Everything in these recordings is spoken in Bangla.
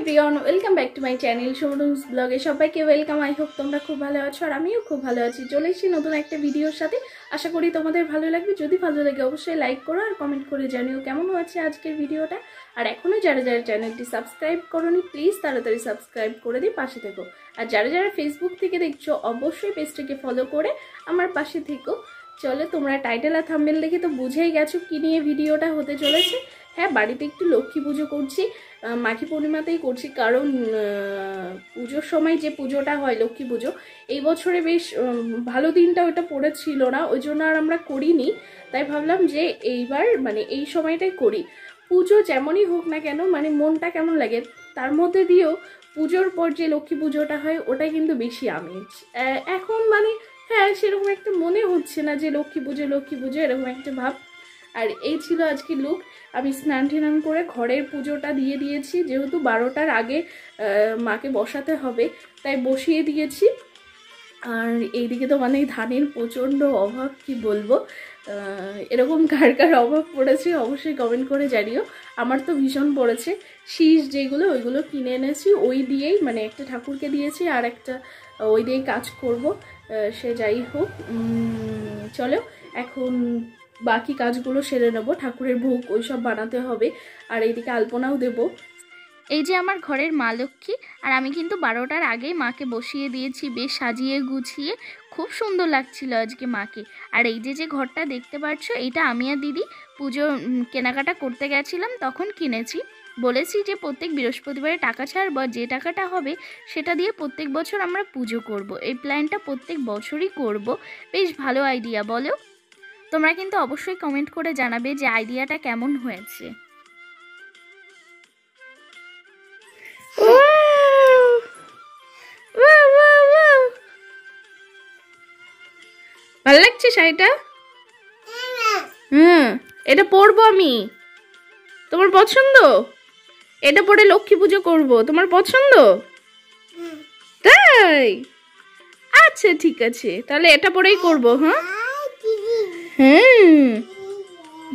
Everyone, welcome back to my channel সোমরুমস ব্লগে সবাইকে ওয়েলকাম। আই হোপ তোমরা খুব ভালো আছো আর আমিও খুব ভালো আছি। চলে এসেছি নতুন একটা ভিডিওর সাথে। আশা করি তোমাদের ভালো লাগবে। যদি ভালো লাগে অবশ্যই লাইক করো আর কমেন্ট করে জানিও কেমন হয়েছে আজকের ভিডিওটা। আর এখনও যারা যারা চ্যানেলটি সাবস্ক্রাইব করোনি প্লিজ তাড়াতাড়ি সাবস্ক্রাইব করে দিয়ে পাশে থেকো। আর যারা যারা ফেসবুক থেকে দেখছো অবশ্যই পেজটিকে ফলো করে আমার পাশে থেকো। চলো, তোমরা টাইটেল আর থাম্বনেল দেখে তো বুঝেই গেছো কি নিয়ে ভিডিওটা হতে চলেছে। হ্যাঁ, বাড়িতে একটু লক্ষ্মী পুজো করছি, মাঘী পূর্ণিমাতেই করছি, কারণ পুজোর সময় যে পুজোটা হয় লক্ষ্মী পুজো এই বছরে বেশ ভালো দিনটা ওটা পড়েছিল না, ওই জন্য আর আমরা করিনি। তাই ভাবলাম যে এইবার এই সময়টাই করি। পুজো যেমনই হোক না কেন, মনটা কেমন লাগে, তার মধ্যে দিয়েও পুজোর পর যে লক্ষ্মী পুজোটা হয় ওটাই কিন্তু বেশি আমেজ। এখন হ্যাঁ, সেরকম একটা মনে হচ্ছে না যে লক্ষ্মী পুজো এরকম একটা ভাব। আর এই ছিল আজকে লুক। আমি স্নান টান করে ঘরের পুজোটা দিয়ে দিয়েছি, যেহেতু 12টার আগে মাকে বসাতে হবে তাই বসিয়ে দিয়েছি। আর এইদিকে তো ধানের প্রচণ্ড অভাব, কি বলবো। এরকম কার কার অভাব পড়েছে অবশ্যই কমেন্ট করে জানিও। আমার তো ভীষণ পড়েছে। শীষ যেগুলো ওইগুলো কিনে এনেছি, ওই দিয়েই একটা ঠাকুরকে দিয়েছি আর একটা ওই দিয়েই কাজ করব। সে যাই হোক, চলো এখন বাকি কাজগুলো সেরে নেব। ঠাকুরের ভোগ ওইসব বানাতে হবে আর এইদিকে আলপনাও দেব। এই যে আমার ঘরের মা লক্ষ্মী, আর আমি কিন্তু 12টার আগেই মাকে বসিয়ে দিয়েছি, বেশ সাজিয়ে গুছিয়ে। খুব সুন্দর লাগছিল আজকে মাকে। আর এই যে ঘরটা দেখতে পাচ্ছ, এটা আমি আর দিদি পুজো কেনাকাটা করতে গেছিলাম, তখন কিনেছি। বলেছি যে প্রত্যেক বৃহস্পতিবারে টাকা ছাড়ব, যে টাকাটা হবে সেটা দিয়ে প্রত্যেক বছর আমরা পুজো করব। এই প্ল্যানটা প্রত্যেক বছরই করব। বেশ ভালো আইডিয়া, বলো? তোমরা কিন্তু অবশ্যই কমেন্ট করে জানাবে যে আইডিয়াটা কেমন হয়েছে। ভালো লাগছে শাড়িটা? এটা পরবো আমি। তোমার পছন্দ? এটা পরে লক্ষ্মী পুজো করব, তোমার পছন্দ? তাই আচ্ছা, ঠিক আছে, তাহলে এটা পরেই করবো। হ্যাঁ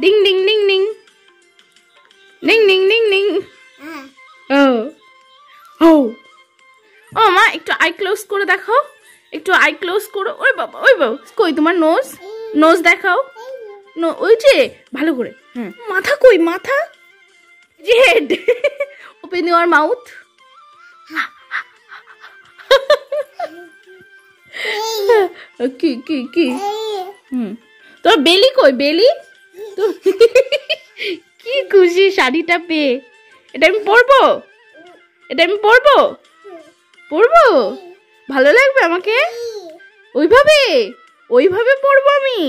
ding ding ding ding ding ding ding ding. ও ও ও মা, একটু আই ক্লোজ করে দেখাও, একটু আই ক্লোজ করো। ওই বাবা, কই তোমার নোজ দেখাও। ওই যে ভালো করে। মাথা কই, মাথা? হেড। Open your mouth. কি কি কি? তোমার বেলি কই, বেলি? কি খুশি শাড়িটা পেয়ে। এটা আমি পরবো, পরবো। ভালো লাগবে আমাকে? ওইভাবে পরবো আমি।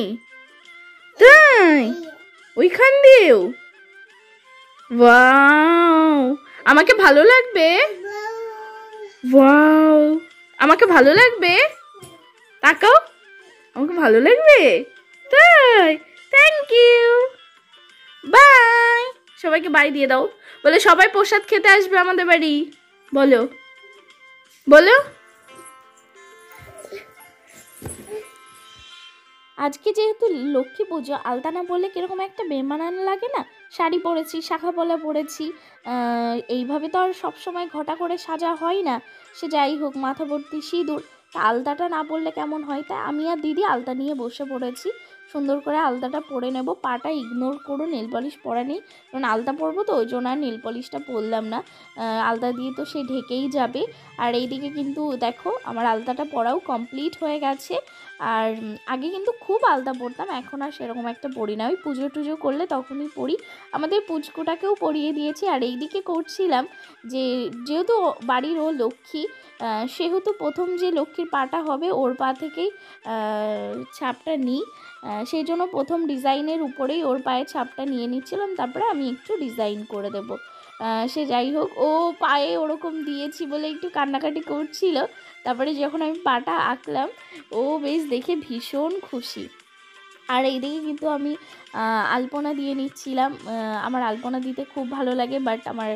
তাই? ওইখান দিয়েও? ওয়াও, আমাকে ভালো লাগবে। ওয়াও, আমাকে ভালো লাগবে। তাকাও, আমাকে ভালো লাগবে। তাই? Thank you, bye. সবাইকে বাই দিয়ে দাও। বলে সবাই প্রসাদ খেতে আসবে আমাদের বাড়ি। বলো বলো। আজকে যেহেতু লক্ষ্মী পুজো, আলতা না পরলে কীরকম একটা বেমানান লাগে না? শাড়ি পরেছি, শাখা পলা পরেছি, এইভাবে তো আর সবসময় ঘটা করে সাজা হয় না। সে যাই হোক, মাথা ভর্তি সিঁদুর, তা আলতাটা না পরলে কেমন হয়? তাই আমি আর দিদি আলতা নিয়ে বসে পড়েছি। সুন্দর করে আলতাটা পরে নেব। পাটা ইগনোর করো, নেল পলিশ পরা নেই, কারণ আলতা পরবো তো ওই জন্য আর নেল পলিশটা পরলাম না। আলতা দিয়ে তো সে ঢেকেই যাবে। আর এইদিকে কিন্তু দেখো আমার আলতাটা পরাও কমপ্লিট হয়ে গেছে। আর আগে কিন্তু খুব আলতা পরতাম, এখন আর সেরকম একটা পরি না। ওই পুজো টুজো করলে তখনই পরি। আমাদের পুচকুটাকেও পরিয়ে দিয়েছি। আর এইদিকে করছিলাম যে যেহেতু বাড়ির ও লক্ষ্মী, সেহেতু প্রথম যে লক্ষ্মীর পাটা হবে ওর পা থেকেই ছাপটা নিই। সেই জন্য প্রথম ডিজাইনের উপরেই ওর পায়ে ছাপটা নিয়ে নিচ্ছিলাম, তারপরে আমি একটু ডিজাইন করে দেব। সে যাই হোক, ও পায়ে ওরকম দিয়েছি বলে একটু কান্নাকাটি করছিল। তারপরে যখন আমি পাটা আঁকলাম, ও বেশ দেখে ভীষণ খুশি। আর এইদিকে কিন্তু আমি আলপনা দিয়ে নিচ্ছিলাম। আমার আলপনা দিতে খুব ভালো লাগে, বাট আমার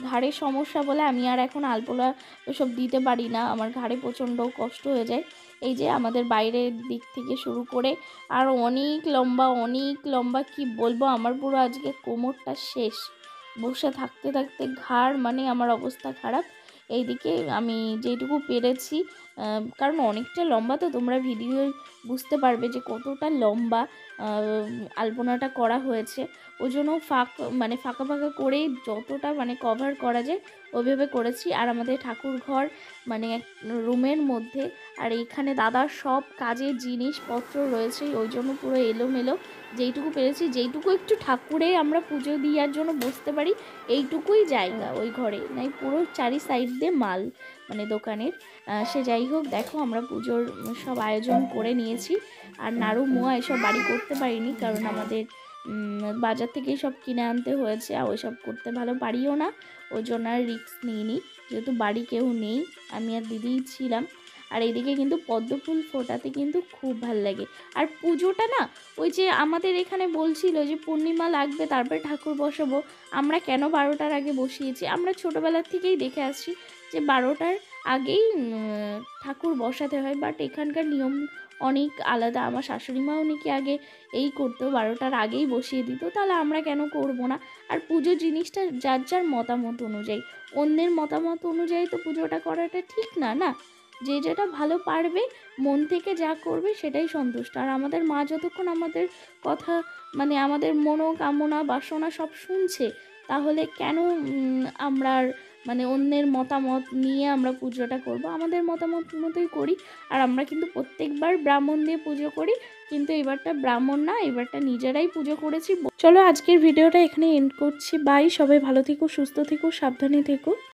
ঘাড়ের সমস্যা বলে আমি আর এখন আলপনা ওসব দিতে পারি না। আমার ঘাড়ে প্রচণ্ড কষ্ট হয়ে যায়। এই যে আমাদের বাইরের দিক থেকে শুরু করে আর অনেক লম্বা কি বলবো, আমার পুরো আজকে কোমরটা শেষ। বসে থাকতে থাকতে ঘাড় মানে আমার অবস্থা খারাপ। এইদিকে আমি যেটুকু পেরেছি, কারণ অনেকটা লম্বা, তো তোমরা ভিডিও বুঝতে পারবে যে কতটা লম্বা আলপনাটা করা হয়েছে। ওই জন্য মানে ফাঁকা ফাঁকা করেই যতটা মানে কভার করা যায় ওইভাবে করেছি। আর আমাদের ঠাকুর ঘর মানে এক রুমের মধ্যে, আর এইখানে দাদার সব কাজের জিনিসপত্র রয়েছে, ওই জন্য পুরো এলোমেলো। যেইটুকু পেরেছি, যেইটুকু একটু ঠাকুরে আমরা পুজো দেওয়ার জন্য বসতে পারি, এইটুকুই জায়গা ওই ঘরে, নাই পুরো চারি সাইড দিয়ে মাল মানে দোকানের। সে যাই হোক, দেখো আমরা পুজোর সব আয়োজন করে নিয়েছি। আর নাড়ু মোয়া এসব বাড়ি করতে পারিনি, কারণ আমাদের বাজার থেকেই সব কিনে আনতে হয়েছে, আর ওইসব করতে ভালো পারিও না, ওই জন্য আর রিস্ক নিইনি, যেহেতু বাড়ি কেউ নেই, আমি আর দিদিই ছিলাম। আর এদিকে কিন্তু পদ্ম ফুল ফোটাতে কিন্তু খুব ভাল লাগে। আর পুজোটা না, ওই যে আমাদের এখানে বলছিল যে পূর্ণিমা লাগবে তারপরে ঠাকুর বসাবো, আমরা কেন 12টার আগে বসিয়েছি, আমরা ছোটোবেলার থেকেই দেখে আসছি যে 12টার আগেই ঠাকুর বসাতে হয়। বাট এখানকার নিয়ম অনেক আলাদা। আমার শাশুড়ি মাও নাকি আগে এই করতো, 12টার আগেই বসিয়ে দিত, তাহলে আমরা কেন করব না। আর পুজো জিনিসটা যার যার মতামত অনুযায়ী, অন্যের মতামত অনুযায়ী তো পুজোটা করাটা ঠিক না, না। যে যেটা ভালো পারবে, মন থেকে যা করবে সেটাই সন্তুষ্ট। আর আমাদের মা যতক্ষণ আমাদের কথা মানে আমাদের মনোকামনা বাসনা সব শুনছে, তাহলে কেন আমরা আর মানে অন্যের মতামত নিয়ে আমরা পুজোটা করব, আমাদের মতামত মতোই করি। আর আমরা কিন্তু প্রত্যেকবার ব্রাহ্মণ দিয়ে পুজো করি, কিন্তু এবারটা ব্রাহ্মণ না, এবারটা নিজেরাই পুজো করেছি। চলো আজকের ভিডিওটা এখানে এন্ড করছি। বাই, সবাই ভালো থেকো, সুস্থ থেকো, সাবধানে থেকো।